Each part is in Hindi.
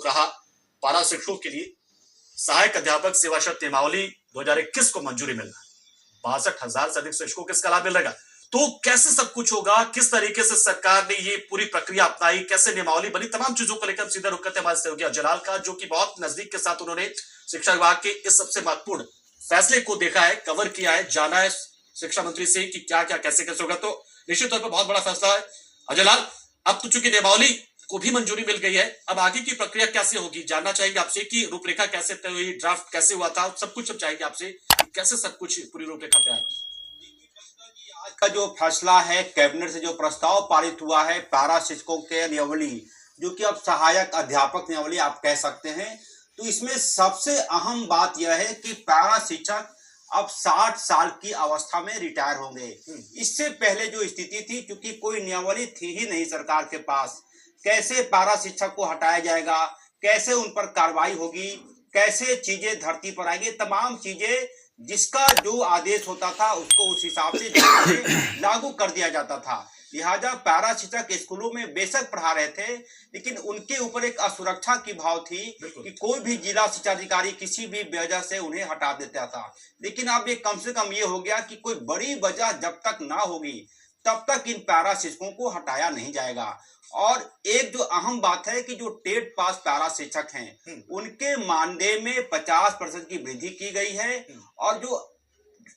कहा पारा शिक्षकों के लिए सहायक अध्यापक सेवा शर्त नियमावली 2021 को मंजूरी मिलना, 62,000 से अधिक शिक्षकों को इसका लाभ मिल रहेगा। तो कैसे सब कुछ होगा, किस तरीके से सरकार ने ये पूरी प्रक्रिया अपनाई, कैसे नियमावली बनी, तमाम चीजों को लेकर सीधे रुक करते हमारे सहयोगी जलाल का, जो कि बहुत नजदीक के साथ उन्होंने शिक्षा विभाग के इस सबसे महत्वपूर्ण फैसले को देखा है, कवर किया है, जाना है शिक्षा मंत्री से कि क्या क्या कैसे कैसे होगा। तो निश्चित तौर पर बहुत बड़ा फैसला है अजयलाल। अब तो चूंकि नियमावली को भी मंजूरी मिल गई है, अब आगे की प्रक्रिया कैसे होगी जानना चाहेंगे आपसे कि रूपरेखा कैसे तय हुई, ड्राफ्ट कैसे हुआ था, सब कुछ सब चाहेंगे आपसे, कैसे सब कुछ पूरी रूपरेखा तैयार हुई। आज का जो फैसला है, कैबिनेट से जो प्रस्ताव पारित हुआ है पैरा शिक्षकों के नियमावली, जो कि अब सहायक अध्यापक नियमावली आप कह सकते हैं, तो इसमें सबसे अहम बात यह है कि पैरा शिक्षक अब 60 साल की अवस्था में रिटायर होंगे। इससे पहले जो स्थिति थी, क्योंकि कोई नियमावली थी ही नहीं सरकार के पास, कैसे पैरा शिक्षक को हटाया जाएगा, कैसे उन पर कार्रवाई होगी, कैसे चीजें धरती पर आएंगी, तमाम चीजें जिसका जो आदेश होता था उसको उस हिसाब से लागू कर दिया जाता था। लिहाजा पैरा शिक्षक स्कूलों में बेशक पढ़ा रहे थे, लेकिन उनके ऊपर एक असुरक्षा की भाव थी कि कोई भी जिला शिक्षा अधिकारी किसी भी वजह से उन्हें हटा देता था। लेकिन अब ये कम से कम ये हो गया कि कोई बड़ी वजह जब तक ना होगी तब तक इन पैरा शिक्षकों को हटाया नहीं जाएगा। और एक जो अहम बात है कि जो टेट पास पैरा शिक्षक हैं, उनके मानदेय में 50% की वृद्धि की गई है, और जो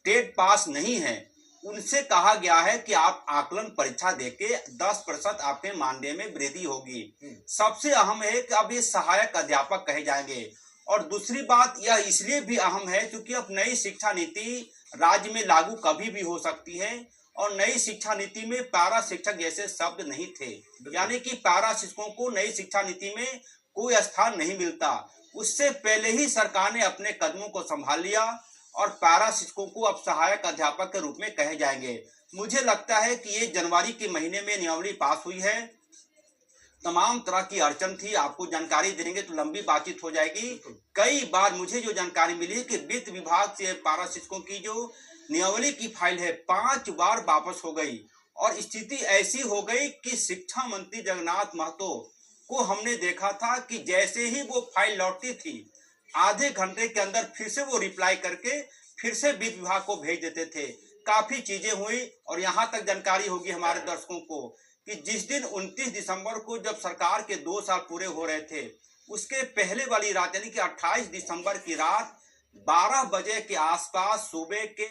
टेट पास नहीं है उनसे कहा गया है कि आप आकलन परीक्षा देके 10% आपके मानदेय में वृद्धि होगी। सबसे अहम है कि अब ये सहायक अध्यापक कहे जाएंगे। और दूसरी बात यह इसलिए भी अहम है क्योंकि अब नई शिक्षा नीति राज्य में लागू कभी भी हो सकती है, और नई शिक्षा नीति में पैरा शिक्षक जैसे शब्द नहीं थे, यानी कि पैरा शिक्षकों को नई शिक्षा नीति में कोई स्थान नहीं मिलता। उससे पहले ही सरकार ने अपने कदमों को संभाल लिया और पैरा शिक्षकों को अब सहायक अध्यापक के रूप में कहे जाएंगे। मुझे लगता है कि ये जनवरी के महीने में नियमावली पास हुई है। तमाम तरह की अड़चन थी, आपको जानकारी देंगे तो लंबी बातचीत हो जाएगी। कई बार मुझे जो जानकारी मिली कि वित्त विभाग से पैरा शिक्षकों की जो नियमावली की फाइल है 5 बार वापस हो गई, और स्थिति ऐसी हो गई कि शिक्षा मंत्री जगन्नाथ महतो को हमने देखा था कि जैसे ही वो फाइल लौटती थी, आधे घंटे के अंदर फिर से वो रिप्लाई करके फिर से वित्त विभाग को भेज देते थे। काफी चीजें हुई, और यहाँ तक जानकारी होगी हमारे दर्शकों को कि जिस दिन 29 दिसंबर को जब सरकार के 2 साल पूरे हो रहे थे, उसके पहले वाली रात यानी कि 28 दिसंबर की रात 12 बजे के आसपास सूबे के